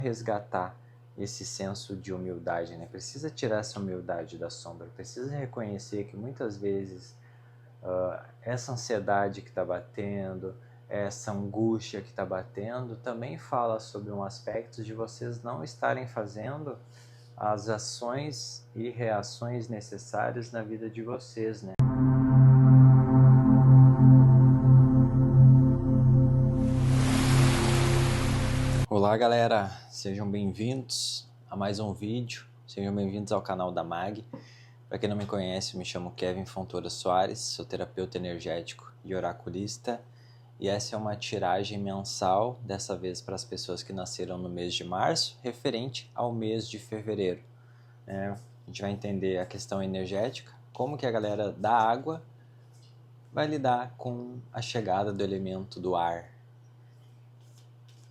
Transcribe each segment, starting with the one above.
resgatar esse senso de humildade, né? Precisa tirar essa humildade da sombra, precisa reconhecer que muitas vezes essa ansiedade que está batendo, essa angústia que está batendo, também fala sobre um aspecto de vocês não estarem fazendo as ações e reações necessárias na vida de vocês, né? Olá galera, sejam bem-vindos a mais um vídeo, sejam bem-vindos ao canal da MAG. Para quem não me conhece, eu me chamo Kevin Fontoura Soares, sou terapeuta energético e oraculista, e essa é uma tiragem mensal, dessa vez para as pessoas que nasceram no mês de março, referente ao mês de fevereiro. A gente vai entender a questão energética, como que a galera da água vai lidar com a chegada do elemento do ar.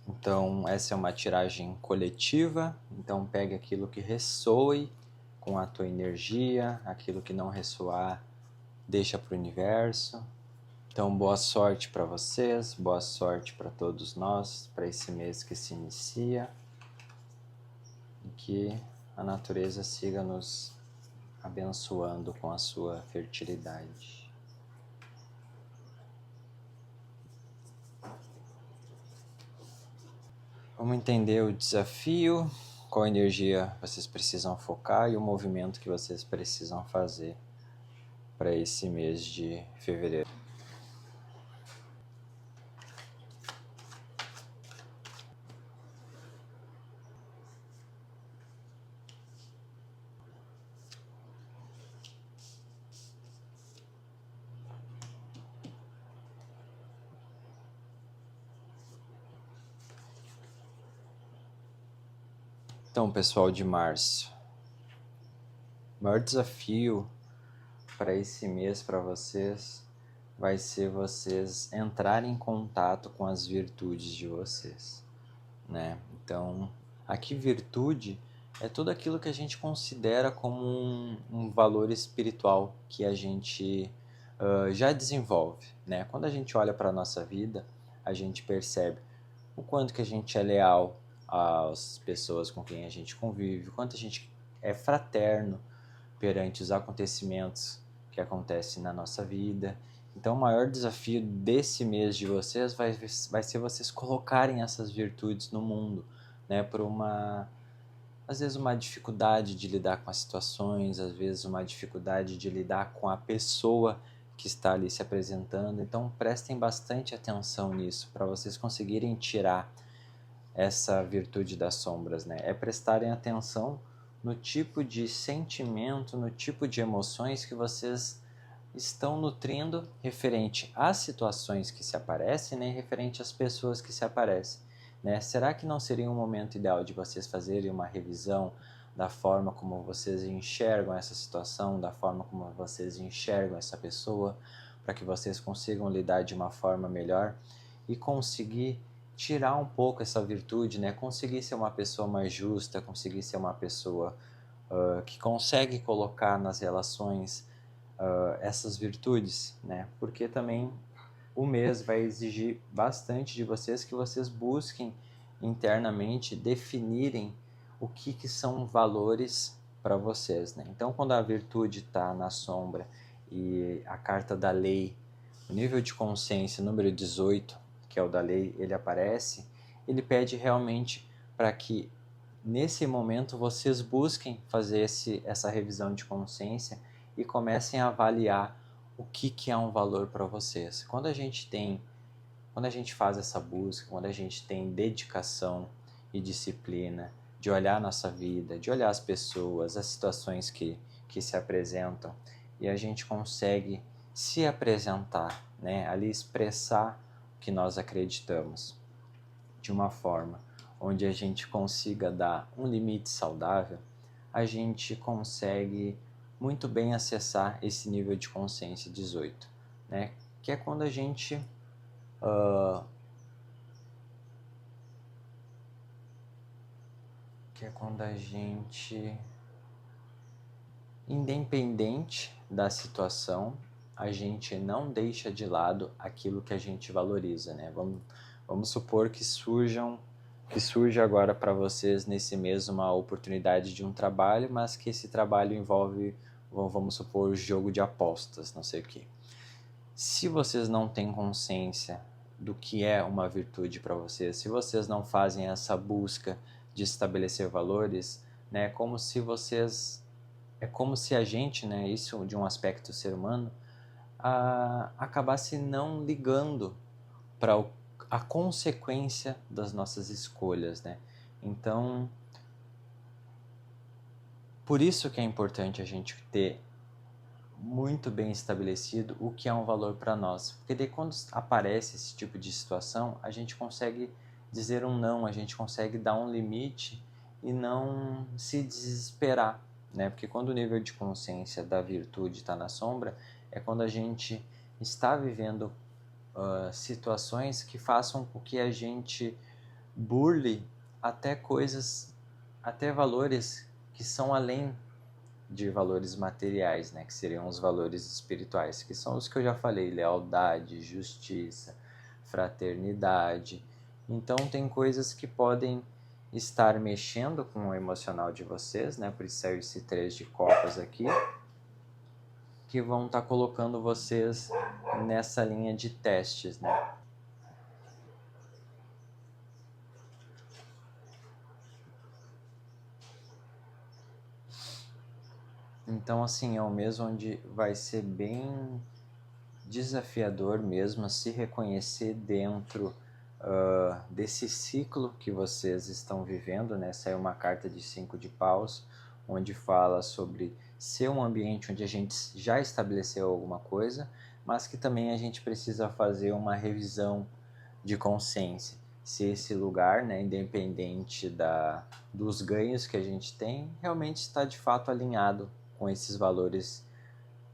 Então, essa é uma tiragem coletiva, então pegue aquilo que ressoe com a tua energia, aquilo que não ressoar, deixa para o universo. Então, boa sorte para vocês, boa sorte para todos nós, para esse mês que se inicia, e que a natureza siga nos abençoando com a sua fertilidade. Vamos entender o desafio, qual energia vocês precisam focar e o movimento que vocês precisam fazer para esse mês de fevereiro. Então, pessoal de março, o maior desafio para esse mês para vocês vai ser vocês entrarem em contato com as virtudes de vocês, né? Então, aqui virtude é tudo aquilo que a gente considera como um valor espiritual que a gente já desenvolve, né? Quando a gente olha para a nossa vida, a gente percebe o quanto que a gente é leal às pessoas com quem a gente convive, o quanto a gente é fraterno perante os acontecimentos que acontecem na nossa vida. Então, o maior desafio desse mês de vocês vai ser vocês colocarem essas virtudes no mundo, né? Por às vezes uma dificuldade de lidar com as situações, às vezes uma dificuldade de lidar com a pessoa que está ali se apresentando. Então, prestem bastante atenção nisso, para vocês conseguirem tirar essa virtude das sombras, né? É prestarem atenção no tipo de sentimento, no tipo de emoções que vocês estão nutrindo referente às situações que se aparecem, né? Referente às pessoas que se aparecem, né? Será que não seria um momento ideal de vocês fazerem uma revisão da forma como vocês enxergam essa situação, da forma como vocês enxergam essa pessoa, para que vocês consigam lidar de uma forma melhor e conseguir tirar um pouco essa virtude, né? Conseguir ser uma pessoa mais justa, conseguir ser uma pessoa que consegue colocar nas relações essas virtudes, né? Porque também o mês vai exigir bastante de vocês que vocês busquem internamente definirem o que são valores para vocês, né? Então, quando a virtude está na sombra e a carta da lei, o nível de consciência número 18, que é o da lei, ele aparece, ele pede realmente para que nesse momento vocês busquem fazer essa revisão de consciência e comecem a avaliar o que é um valor para vocês. Quando a gente faz essa busca, quando a gente tem dedicação e disciplina de olhar a nossa vida, de olhar as pessoas, as situações que se apresentam, e a gente consegue se apresentar, né, ali expressar o que nós acreditamos de uma forma onde a gente consiga dar um limite saudável, a gente consegue muito bem acessar esse nível de consciência 18, né? Que é quando a gente independente da situação, a gente não deixa de lado aquilo que a gente valoriza, né? Vamos supor que surjam que surge agora para vocês nesse mês uma oportunidade de um trabalho, mas que esse trabalho envolve, vamos supor, jogo de apostas, não sei o que. Se vocês não têm consciência do que é uma virtude para vocês, se vocês não fazem essa busca de estabelecer valores, né, é como se a gente, né, isso de um aspecto ser humano, acabasse não ligando para a consequência das nossas escolhas, né? Então, por isso que é importante a gente ter muito bem estabelecido o que é um valor para nós, porque daí quando aparece esse tipo de situação, a gente consegue dizer um não, a gente consegue dar um limite e não se desesperar, né? Porque quando o nível de consciência da virtude está na sombra, é quando a gente está vivendo situações que façam com que a gente burle até coisas, até valores que são além de valores materiais, né, que seriam os valores espirituais, que são os que eu já falei: lealdade, justiça, fraternidade. Então tem coisas que podem estar mexendo com o emocional de vocês, né, por isso saiu esse 3 de copas aqui, que vão estar colocando vocês nessa linha de testes, né. Então, assim, é um mês onde vai ser bem desafiador mesmo se reconhecer dentro desse ciclo que vocês estão vivendo, né? Saiu uma carta de 5 de paus, onde fala sobre ser um ambiente onde a gente já estabeleceu alguma coisa, mas que também a gente precisa fazer uma revisão de consciência. Se esse lugar, né, independente dos ganhos que a gente tem, realmente está de fato alinhado com esses valores,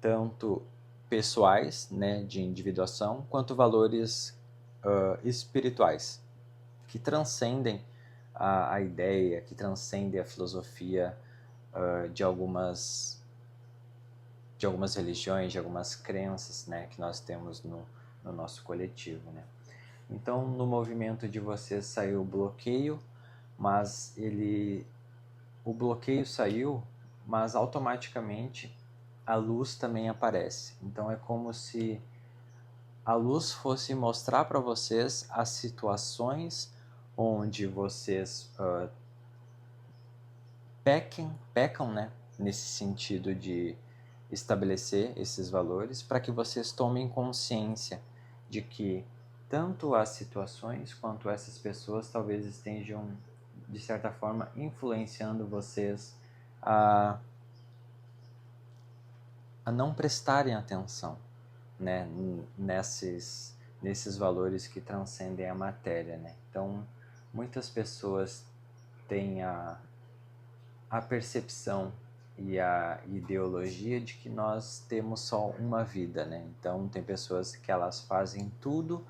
tanto pessoais, né, de individuação, quanto valores espirituais, que transcendem a ideia, que transcendem a filosofia de algumas religiões, de algumas crenças, né, que nós temos no nosso coletivo, né. Então, no movimento de vocês saiu o bloqueio, mas o bloqueio saiu, mas automaticamente a luz também aparece. Então, é como se a luz fosse mostrar para vocês as situações onde vocês pecam, né, nesse sentido de estabelecer esses valores, para que vocês tomem consciência de que tanto as situações quanto essas pessoas talvez estejam, de certa forma, influenciando vocês a, a não prestarem atenção, né, nesses valores que transcendem a matéria, né? Então, muitas pessoas têm a percepção e a ideologia de que nós temos só uma vida, né? Então, tem pessoas que elas fazem tudo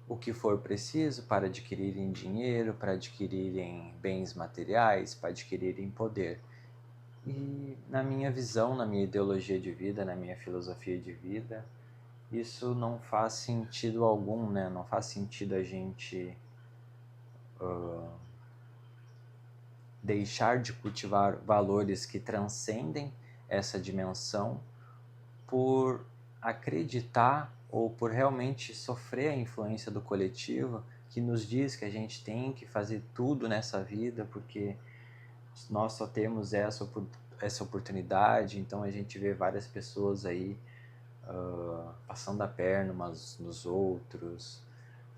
o que for preciso para adquirirem dinheiro, para adquirirem bens materiais, para adquirirem poder. E na minha visão, na minha ideologia de vida, na minha filosofia de vida, isso não faz sentido algum, né? Não faz sentido a gente deixar de cultivar valores que transcendem essa dimensão por acreditar ou por realmente sofrer a influência do coletivo que nos diz que a gente tem que fazer tudo nessa vida porque nós só temos essa oportunidade. Então a gente vê várias pessoas aí passando a perna umas nos outros,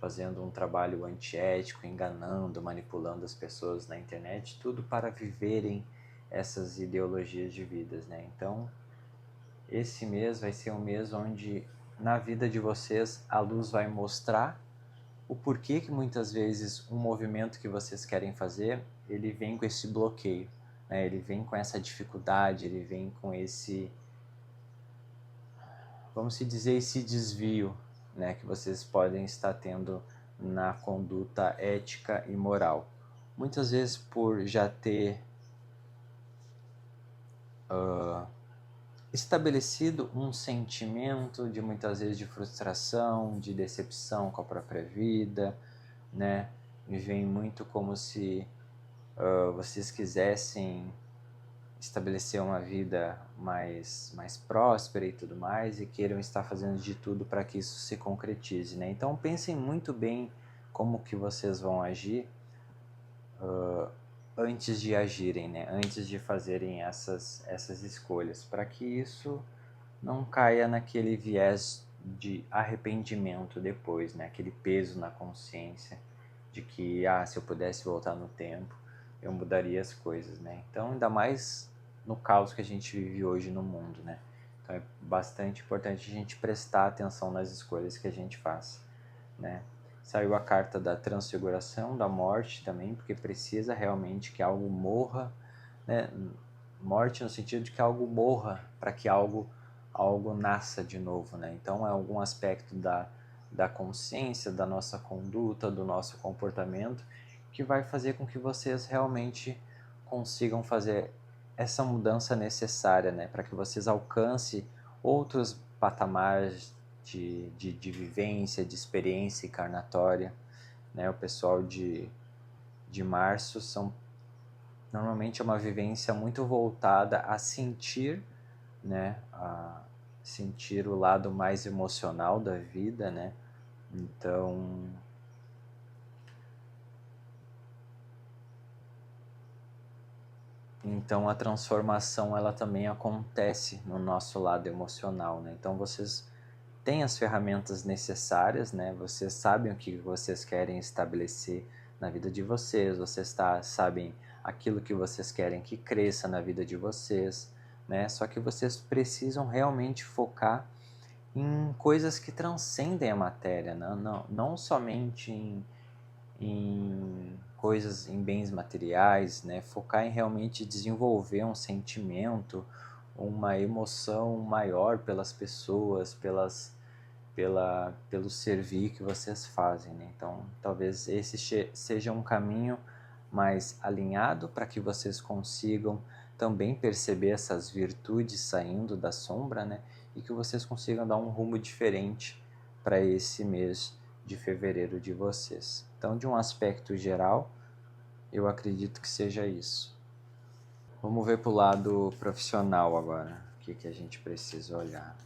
fazendo um trabalho antiético, enganando, manipulando as pessoas na internet, tudo para viverem essas ideologias de vidas, né? Então, esse mês vai ser um mês onde na vida de vocês a luz vai mostrar o porquê que muitas vezes um movimento que vocês querem fazer, ele vem com esse bloqueio, né? Ele vem com essa dificuldade, ele vem com esse, vamos se dizer, esse desvio, né, que vocês podem estar tendo na conduta ética e moral. Muitas vezes por já ter estabelecido um sentimento de muitas vezes de frustração, de decepção com a própria vida, né? me vem muito como se vocês quisessem estabelecer uma vida mais próspera e tudo mais, e queiram estar fazendo de tudo para que isso se concretize, né? Então pensem muito bem como que vocês vão agir antes de agirem, né? Antes de fazerem essas escolhas, para que isso não caia naquele viés de arrependimento depois, né? Aquele peso na consciência de que, se eu pudesse voltar no tempo, eu mudaria as coisas, né? Então, ainda mais no caos que a gente vive hoje no mundo, né? Então, é bastante importante a gente prestar atenção nas escolhas que a gente faz, né? Saiu a carta da transfiguração, da morte também, porque precisa realmente que algo morra, né? Morte no sentido de que algo morra para que algo nasça de novo, né? Então é algum aspecto da consciência, da nossa conduta, do nosso comportamento que vai fazer com que vocês realmente consigam fazer essa mudança necessária, né? Para que vocês alcancem outros patamares de vivência, de experiência encarnatória, né? O pessoal de março normalmente é uma vivência muito voltada a sentir, né? A sentir o lado mais emocional da vida, né? Então a transformação ela também acontece no nosso lado emocional, né? Então vocês têm as ferramentas necessárias, né? Vocês sabem o que vocês querem estabelecer na vida de vocês, sabem aquilo que vocês querem que cresça na vida de vocês, né? Só que vocês precisam realmente focar em coisas que transcendem a matéria, não somente em coisas, em bens materiais, né? Focar em realmente desenvolver um sentimento, uma emoção maior pelas pessoas, pelo servir que vocês fazem, né? Então, talvez esse seja um caminho mais alinhado para que vocês consigam também perceber essas virtudes saindo da sombra, né? E que vocês consigam dar um rumo diferente para esse mês de fevereiro de vocês. Então, de um aspecto geral, eu acredito que seja isso. Vamos ver para o lado profissional agora, o que a gente precisa olhar.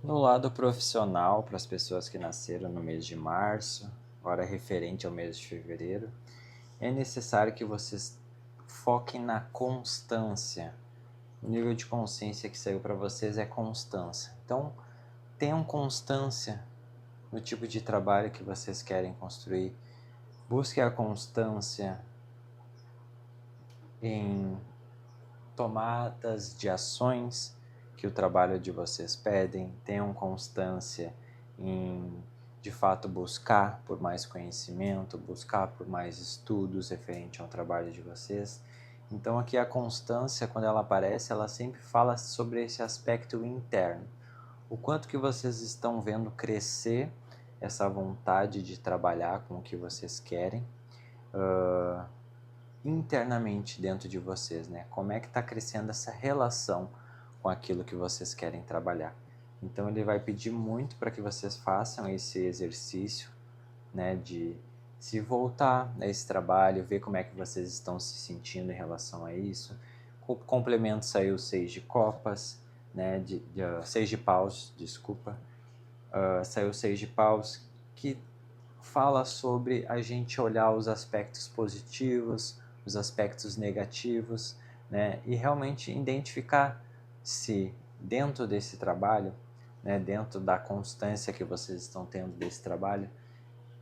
No lado profissional, para as pessoas que nasceram no mês de março, agora referente ao mês de fevereiro, é necessário que vocês foquem na constância. O nível de consciência que saiu para vocês é constância. Então, tenham constância no tipo de trabalho que vocês querem construir. Busque a constância em tomadas de ações que o trabalho de vocês pedem, tenham constância em, de fato, buscar por mais conhecimento, buscar por mais estudos referente ao trabalho de vocês. Então aqui a constância, quando ela aparece, ela sempre fala sobre esse aspecto interno. O quanto que vocês estão vendo crescer essa vontade de trabalhar com o que vocês querem, internamente dentro de vocês, né? Como é que está crescendo essa relação com aquilo que vocês querem trabalhar. Então ele vai pedir muito para que vocês façam esse exercício, né, de se voltar a esse trabalho, ver como é que vocês estão se sentindo em relação a isso. O complemento saiu 6 de copas, né, 6 de paus, desculpa. Saiu 6 de paus, que fala sobre a gente olhar os aspectos positivos, os aspectos negativos, né? E realmente identificar se dentro desse trabalho né, dentro da constância que vocês estão tendo desse trabalho,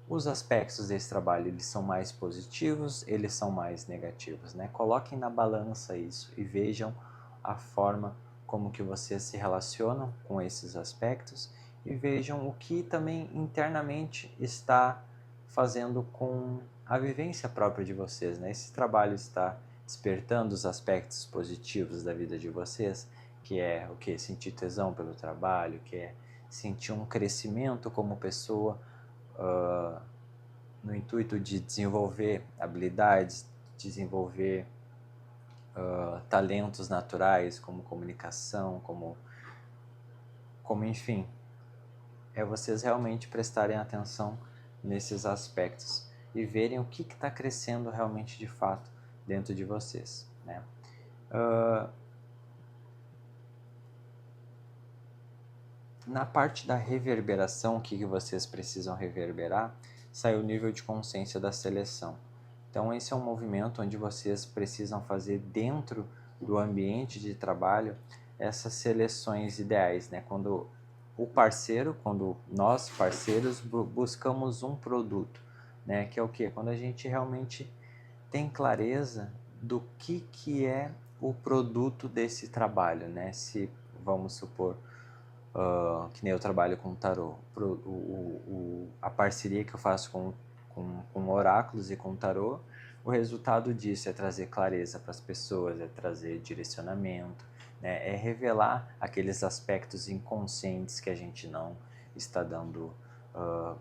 os aspectos desse trabalho, eles são mais positivos, eles são mais negativos, né? Coloquem na balança isso e vejam a forma como que vocês se relacionam com esses aspectos e vejam o que também internamente está fazendo com a vivência própria de vocês, né? Esse trabalho está despertando os aspectos positivos da vida de vocês, que é o que? Sentir tesão pelo trabalho, que é sentir um crescimento como pessoa, no intuito de desenvolver habilidades, desenvolver talentos naturais, como comunicação, como enfim, é vocês realmente prestarem atenção nesses aspectos e verem o que está crescendo realmente de fato dentro de vocês, né? Na parte da reverberação, o que vocês precisam reverberar, sai o nível de consciência da seleção. Então esse é um movimento onde vocês precisam fazer dentro do ambiente de trabalho essas seleções ideais, né? Quando nós parceiros buscamos um produto, né? Que é o quê? Quando a gente realmente tem clareza do que é o produto desse trabalho, né? Se, vamos supor, que nem eu trabalho com tarô, a parceria que eu faço com oráculos e com tarô, o resultado disso é trazer clareza para as pessoas, é trazer direcionamento, né? É revelar aqueles aspectos inconscientes que a gente não está dando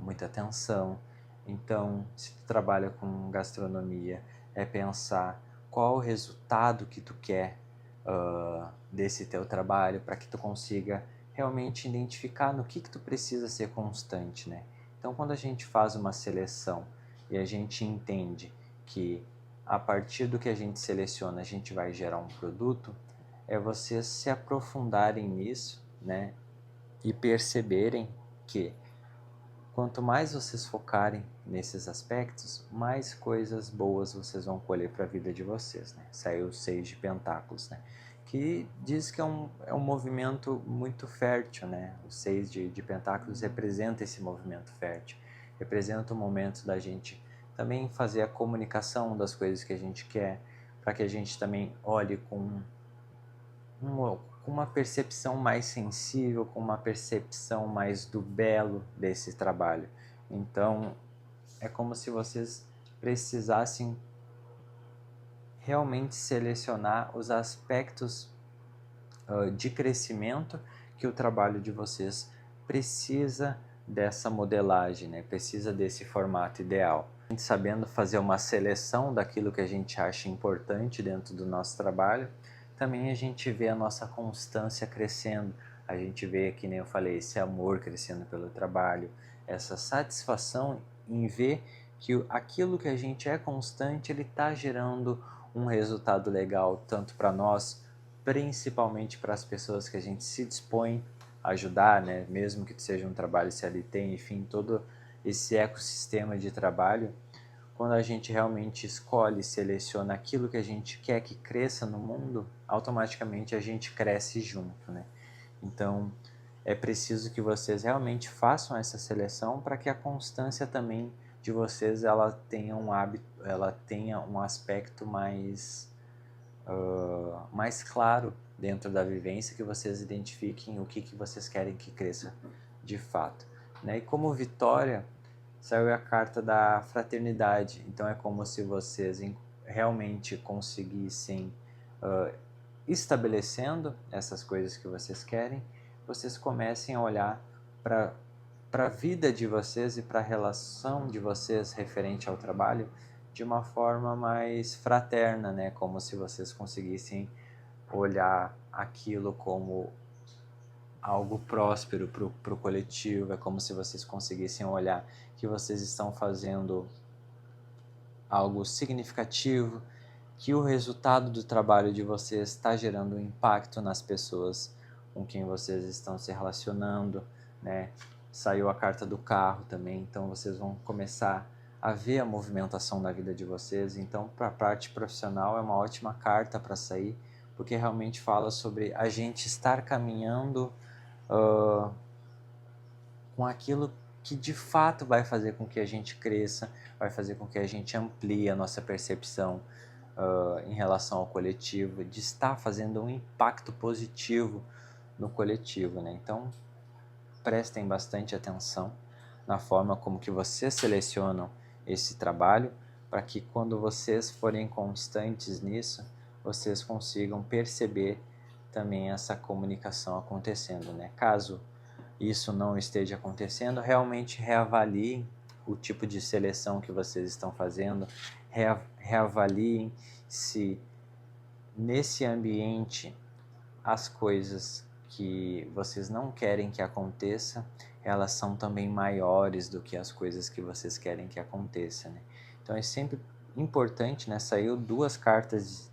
muita atenção. Então, se tu trabalha com gastronomia, é pensar qual o resultado que tu quer desse teu trabalho, para que tu consiga realmente identificar no que tu precisa ser constante, né? Então, quando a gente faz uma seleção e a gente entende que a partir do que a gente seleciona a gente vai gerar um produto, é vocês se aprofundarem nisso, né? E perceberem que quanto mais vocês focarem nesses aspectos, mais coisas boas vocês vão colher para a vida de vocês, né? Saiu o 6 de Pentáculos, né? Que diz que é um movimento muito fértil, né? O 6 de Pentáculos representa esse movimento fértil, representa o momento da gente também fazer a comunicação das coisas que a gente quer, para que a gente também olhe com uma percepção mais sensível, com uma percepção mais do belo desse trabalho. Então, é como se vocês precisassem realmente selecionar os aspectos de crescimento que o trabalho de vocês precisa dessa modelagem, né? Precisa desse formato ideal. A gente sabendo fazer uma seleção daquilo que a gente acha importante dentro do nosso trabalho, também a gente vê a nossa constância crescendo, a gente vê, que nem eu falei, esse amor crescendo pelo trabalho, essa satisfação em ver que aquilo que a gente é constante, ele está gerando um resultado legal, tanto para nós, principalmente para as pessoas que a gente se dispõe a ajudar, né? Mesmo que seja um trabalho CLT, enfim, todo esse ecossistema de trabalho, quando a gente realmente escolhe e seleciona aquilo que a gente quer que cresça no mundo, automaticamente a gente cresce junto, né? Então, é preciso que vocês realmente façam essa seleção para que a constância também de vocês ela tenha um hábito, ela tenha um aspecto mais claro dentro da vivência, que vocês identifiquem o que vocês querem que cresça de fato, né? E como vitória, saiu a carta da fraternidade, então é como se vocês realmente conseguissem, estabelecendo essas coisas que vocês querem, vocês comecem a olhar para a vida de vocês e para a relação de vocês referente ao trabalho de uma forma mais fraterna, né? Como se vocês conseguissem olhar aquilo como algo próspero para o coletivo, é como se vocês conseguissem olhar que vocês estão fazendo algo significativo, que o resultado do trabalho de vocês está gerando um impacto nas pessoas com quem vocês estão se relacionando, né? Saiu a carta do carro também, então vocês vão começar a ver a movimentação na vida de vocês. Então, para a parte profissional é uma ótima carta para sair, porque realmente fala sobre a gente estar caminhando com aquilo que de fato vai fazer com que a gente cresça, vai fazer com que a gente amplie a nossa percepção em relação ao coletivo, de estar fazendo um impacto positivo no coletivo, né? Então, prestem bastante atenção na forma como que vocês selecionam esse trabalho, para que quando vocês forem constantes nisso, vocês consigam perceber também essa comunicação acontecendo, né? Caso isso não esteja acontecendo, realmente reavaliem o tipo de seleção que vocês estão fazendo, reavaliem se nesse ambiente as coisas que vocês não querem que aconteça, elas são também maiores do que as coisas que vocês querem que aconteça, né? Então é sempre importante, né? Saiu duas cartas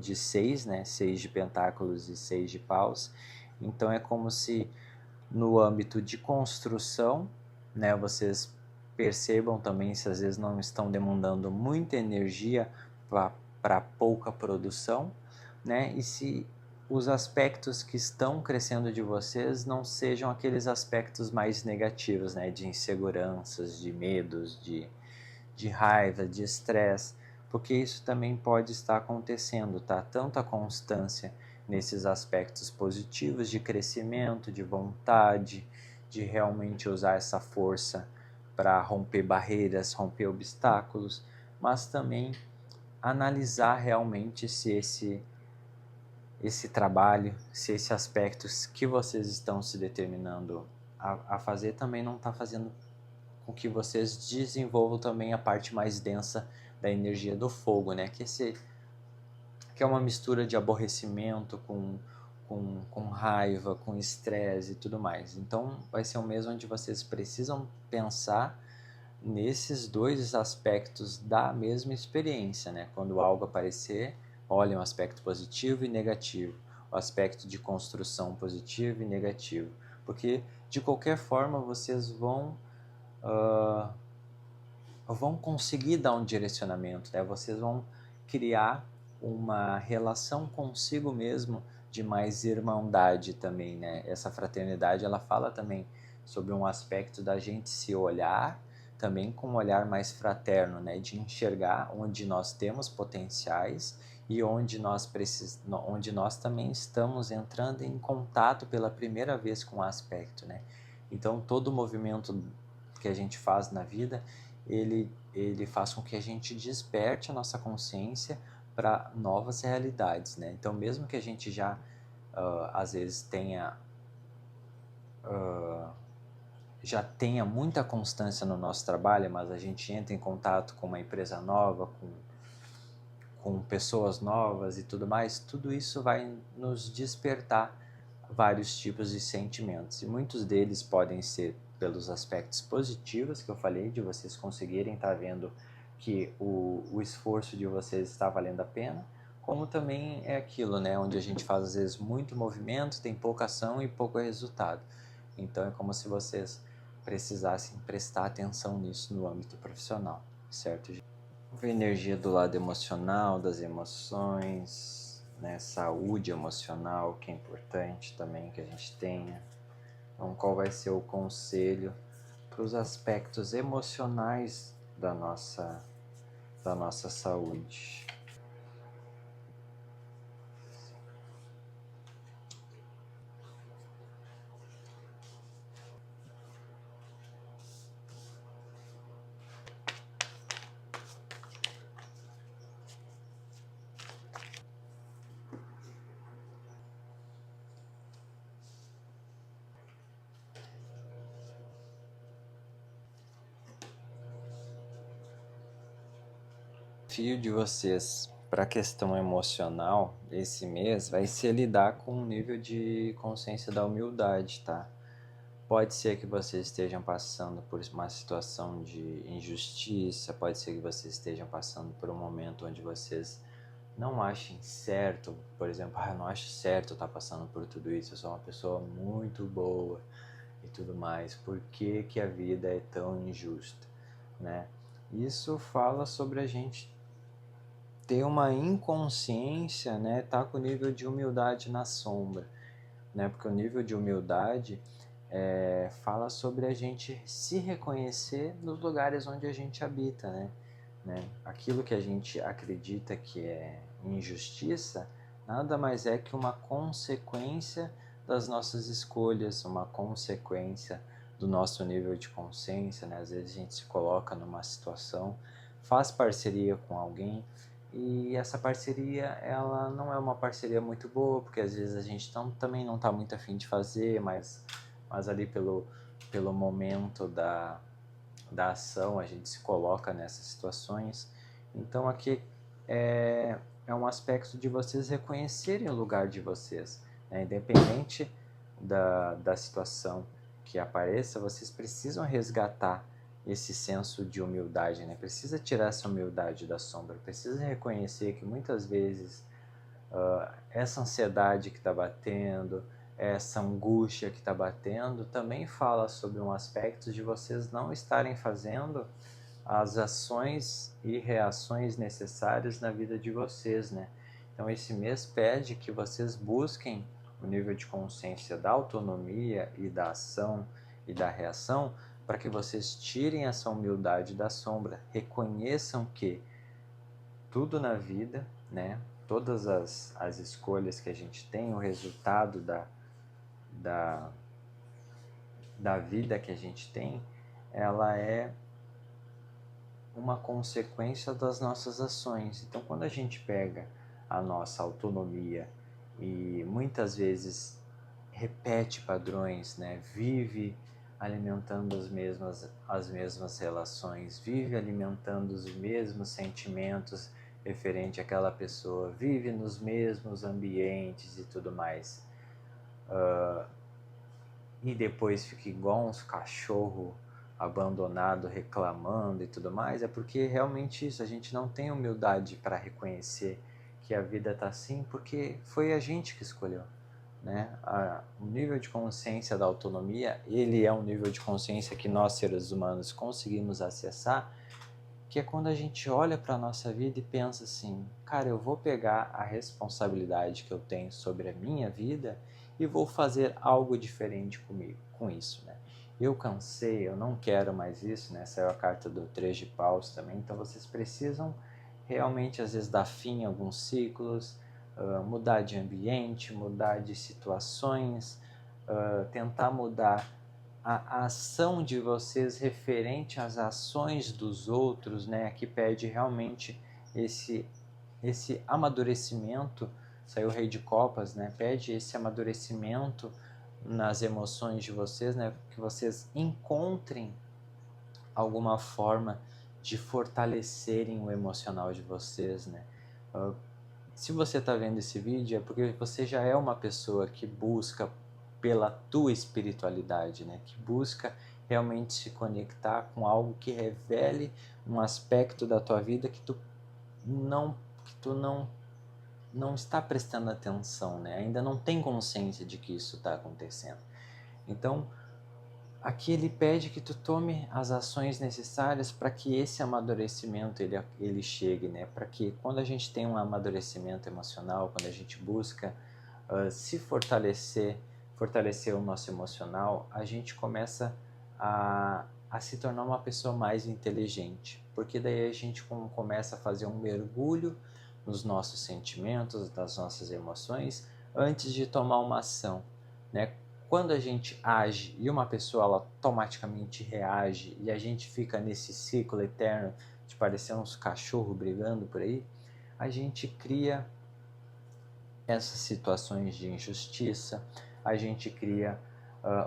de 6, né? 6 de pentáculos e 6 de paus. Então é como se no âmbito de construção, né? Vocês percebam também se às vezes não estão demandando muita energia para pouca produção, né? E se os aspectos que estão crescendo de vocês não sejam aqueles aspectos mais negativos, né? De inseguranças, de medos, de raiva, de estresse, porque isso também pode estar acontecendo, tá? Tanto a constância nesses aspectos positivos de crescimento, de vontade, de realmente usar essa força para romper barreiras, romper obstáculos, mas também analisar realmente se esse trabalho, se esses aspectos que vocês estão se determinando a fazer também não está fazendo com que vocês desenvolvam também a parte mais densa da energia do fogo, né? Que é uma mistura de aborrecimento com raiva, com estresse e tudo mais. Então vai ser um mês onde vocês precisam pensar nesses dois aspectos da mesma experiência, né? Quando algo aparecer, olhem o aspecto positivo e negativo, o aspecto de construção positivo e negativo, porque de qualquer forma vocês vão conseguir dar um direcionamento, né? Vocês vão criar uma relação consigo mesmo de mais irmandade também, né? Essa fraternidade, ela fala também sobre um aspecto da gente se olhar também com um olhar mais fraterno, né? De enxergar onde nós temos potenciais e onde nós também estamos entrando em contato pela primeira vez com o aspecto, né? Então, todo movimento que a gente faz na vida, ele faz com que a gente desperte a nossa consciência para novas realidades, né? Então, mesmo que a gente já, às vezes, já tenha muita constância no nosso trabalho, mas a gente entra em contato com uma empresa nova, com pessoas novas e tudo mais, tudo isso vai nos despertar vários tipos de sentimentos. E muitos deles podem ser pelos aspectos positivos que eu falei, de vocês conseguirem estar vendo que o esforço de vocês está valendo a pena, como também é aquilo, né, onde a gente faz às vezes muito movimento, tem pouca ação e pouco resultado. Então é como se vocês precisassem prestar atenção nisso no âmbito profissional, certo, gente? A energia do lado emocional, das emoções, né? Saúde emocional, que é importante também que a gente tenha. Então, qual vai ser o conselho para os aspectos emocionais da nossa saúde? O desafio de vocês para a questão emocional esse mês vai ser lidar com um nível de consciência da humildade, tá? Pode ser que vocês estejam passando por uma situação de injustiça, pode ser que vocês estejam passando por um momento onde vocês não achem certo, por exemplo, eu não acho certo estar passando por tudo isso, eu sou uma pessoa muito boa e tudo mais, por que que a vida é tão injusta, né? Isso fala sobre a gente ter uma inconsciência, né? Tá com o nível de humildade na sombra, né? Porque o nível de humildade fala sobre a gente se reconhecer nos lugares onde a gente habita, né? Aquilo que a gente acredita que é injustiça, nada mais é que uma consequência das nossas escolhas, uma consequência do nosso nível de consciência, né? Às vezes a gente se coloca numa situação, faz parceria com alguém e essa parceria, ela não é uma parceria muito boa, porque às vezes a gente também não está muito afim de fazer, mas ali pelo momento da ação a gente se coloca nessas situações. Então aqui é um aspecto de vocês reconhecerem o lugar de vocês, né? Independente da situação que apareça, vocês precisam resgatar esse senso de humildade, né? Precisa tirar essa humildade da sombra, precisa reconhecer que muitas vezes essa ansiedade que está batendo, essa angústia que está batendo, também fala sobre um aspecto de vocês não estarem fazendo as ações e reações necessárias na vida de vocês, né? Então esse mês pede que vocês busquem o nível de consciência da autonomia e da ação e da reação, para que vocês tirem essa humildade da sombra, reconheçam que tudo na vida, né? Todas as escolhas que a gente tem, o resultado da, da vida que a gente tem, ela é uma consequência das nossas ações. Então, quando a gente pega a nossa autonomia e muitas vezes repete padrões, né? Vive alimentando as mesmas relações, vive alimentando os mesmos sentimentos referente àquela pessoa, vive nos mesmos ambientes e tudo mais. E depois fica igual uns cachorro abandonado reclamando e tudo mais, é porque realmente isso, a gente não tem humildade para reconhecer que a vida está assim, porque foi a gente que escolheu, né? O nível de consciência da autonomia, ele é um nível de consciência que nós seres humanos conseguimos acessar, que é quando a gente olha para a nossa vida e pensa assim, cara, eu vou pegar a responsabilidade que eu tenho sobre a minha vida e vou fazer algo diferente comigo, com isso, né? Eu cansei, eu não quero mais isso, né? Saiu a carta do 3 de paus também, então vocês precisam realmente, às vezes, dar fim a alguns ciclos, mudar de ambiente, mudar de situações, tentar mudar a ação de vocês referente às ações dos outros, né? Que pede realmente esse amadurecimento. Saiu o Rei de Copas, né? Pede esse amadurecimento nas emoções de vocês, né? Que vocês encontrem alguma forma de fortalecerem o emocional de vocês, né? Se você está vendo esse vídeo é porque você já é uma pessoa que busca pela tua espiritualidade, né? Que busca realmente se conectar com algo que revele um aspecto da tua vida que tu não está prestando atenção, né? Ainda não tem consciência de que isso está acontecendo. Então, aqui ele pede que tu tome as ações necessárias para que esse amadurecimento ele chegue, né? Para que quando a gente tem um amadurecimento emocional, quando a gente busca se fortalecer o nosso emocional, a gente começa a se tornar uma pessoa mais inteligente, porque daí a gente começa a fazer um mergulho nos nossos sentimentos, das nossas emoções, antes de tomar uma ação, né? Quando a gente age e uma pessoa ela automaticamente reage e a gente fica nesse ciclo eterno de parecer uns cachorros brigando por aí, a gente cria essas situações de injustiça, a gente cria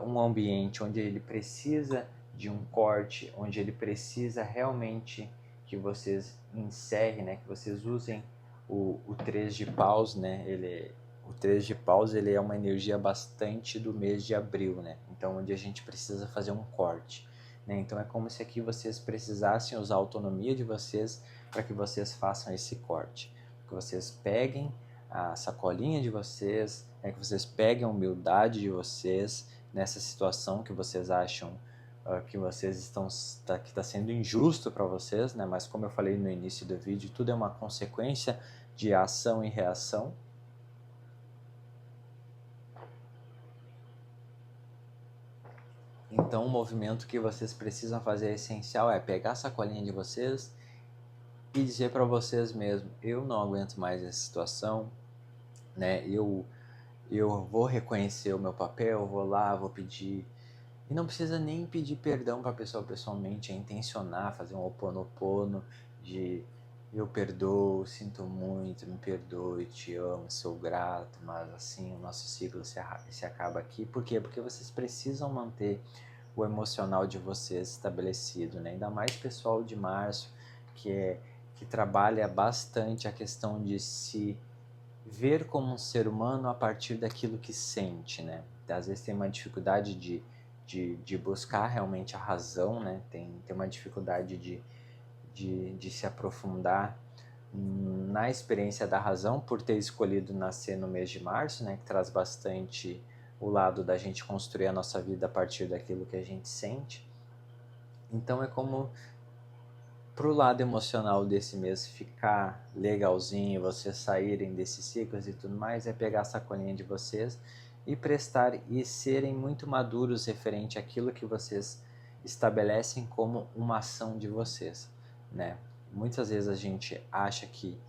um ambiente onde ele precisa de um corte, onde ele precisa realmente que vocês encerrem, né, que vocês usem o 3 de paus, né, o 3 de paus ele é uma energia bastante do mês de abril, né, então onde a gente precisa fazer um corte, né, então é como se aqui vocês precisassem usar a autonomia de vocês para que vocês façam esse corte, que vocês peguem a sacolinha de vocês, que vocês peguem a humildade de vocês nessa situação que vocês acham que vocês que está sendo injusto para vocês, né? Mas como eu falei no início do vídeo, tudo é uma consequência de ação e reação. Então o movimento que vocês precisam fazer essencial é pegar a sacolinha de vocês e dizer para vocês mesmos: eu não aguento mais essa situação, né? Eu vou reconhecer o meu papel, eu vou lá, vou pedir. E não precisa nem pedir perdão para a pessoa pessoalmente, é intencionar, fazer um oponopono de eu perdoo, sinto muito, me perdoe, te amo, sou grato, mas assim o nosso ciclo se acaba aqui. Por quê? Porque vocês precisam manter o emocional de vocês estabelecido, né? Ainda mais pessoal de março, que trabalha bastante a questão de se ver como um ser humano a partir daquilo que sente, né? Às vezes tem uma dificuldade de buscar realmente a razão, né? Tem uma dificuldade de se aprofundar na experiência da razão por ter escolhido nascer no mês de março, né? Que traz bastante o lado da gente construir a nossa vida a partir daquilo que a gente sente. Então é como pro lado emocional desse mês ficar legalzinho, vocês saírem desses ciclos e tudo mais, é pegar a sacolinha de vocês e prestar e serem muito maduros referente àquilo que vocês estabelecem como uma ação de vocês, né? Muitas vezes a gente acha que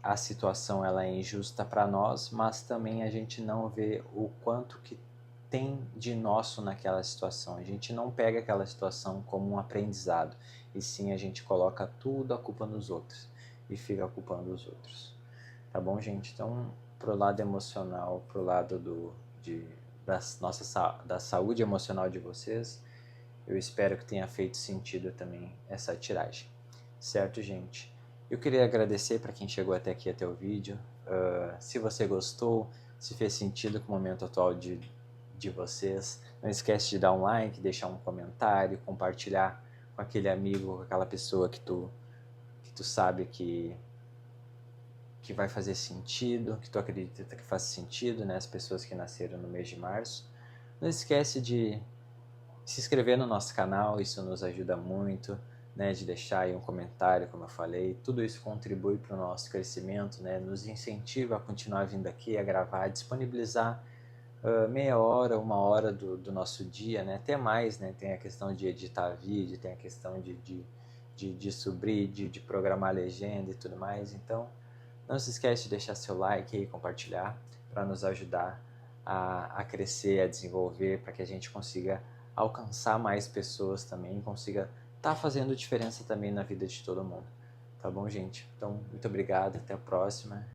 a situação ela é injusta para nós, mas também a gente não vê o quanto que tem de nosso naquela situação. A gente não pega aquela situação como um aprendizado, e sim a gente coloca tudo a culpa nos outros e fica culpando os outros. Tá bom, gente? Então, pro lado emocional, pro lado da saúde emocional de vocês, eu espero que tenha feito sentido também essa tiragem. Certo, gente? Eu queria agradecer para quem chegou até aqui até o vídeo. Se você gostou, se fez sentido com o momento atual de vocês, não esquece de dar um like, deixar um comentário, compartilhar com aquele amigo, com aquela pessoa que tu sabe que vai fazer sentido, que tu acredita que faz sentido, né? As pessoas que nasceram no mês de março. Não esquece de se inscrever no nosso canal, isso nos ajuda muito, né, de deixar aí um comentário, como eu falei, tudo isso contribui para o nosso crescimento, né, nos incentiva a continuar vindo aqui, a gravar, a disponibilizar meia hora, uma hora do nosso dia, né, até mais, né, tem a questão de editar vídeo, tem a questão de subir, de programar legenda e tudo mais, então não se esquece de deixar seu like e compartilhar para nos ajudar a crescer, a desenvolver, para que a gente consiga alcançar mais pessoas também, consiga estar fazendo diferença também na vida de todo mundo. Tá bom, gente? Então, muito obrigado, até a próxima.